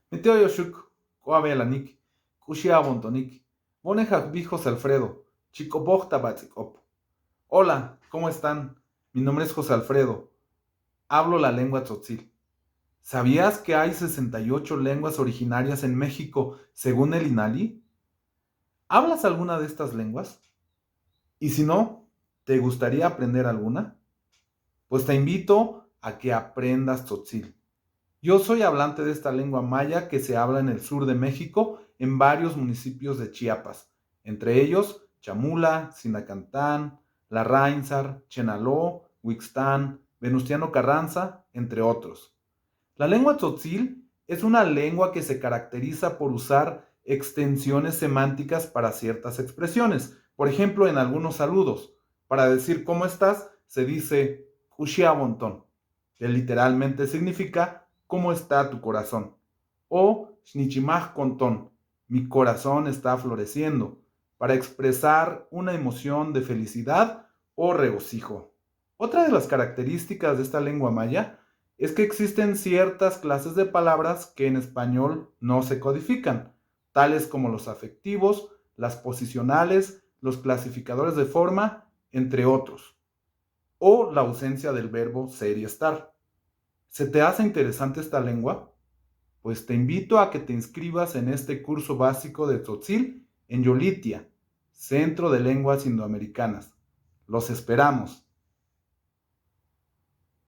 Meteo Yoshuk, Coabelanik, Kushia Bontonik, Bonejak Bijos Alfredo, Chicopocta Batzicop. Hola, ¿cómo están? Mi nombre es José Alfredo. Hablo la lengua tzotzil. ¿Sabías que hay 68 lenguas originarias en México según el INALI? ¿Hablas alguna de estas lenguas? Y si no, ¿te gustaría aprender alguna? Pues te invito a que aprendas tzotzil. Yo soy hablante de esta lengua maya que se habla en el sur de México, en varios municipios de Chiapas, entre ellos Chamula, Sinacantán, Larráinzar, Chenaló, Huixtán, Venustiano Carranza, entre otros. La lengua tzotzil es una lengua que se caracteriza por usar extensiones semánticas para ciertas expresiones. Por ejemplo, en algunos saludos, para decir cómo estás, se dice Kushiabontón, que literalmente significa ¿cómo está tu corazón? O Shnichimaj Kontón, mi corazón está floreciendo, para expresar una emoción de felicidad o regocijo. Otra de las características de esta lengua maya es que existen ciertas clases de palabras que en español no se codifican, tales como los afectivos, las posicionales, los clasificadores de forma, entre otros, o la ausencia del verbo ser y estar. ¿Se te hace interesante esta lengua? Pues te invito a que te inscribas en este curso básico de Tzotzil en Yolitia, Centro de Lenguas Indoamericanas. Los esperamos.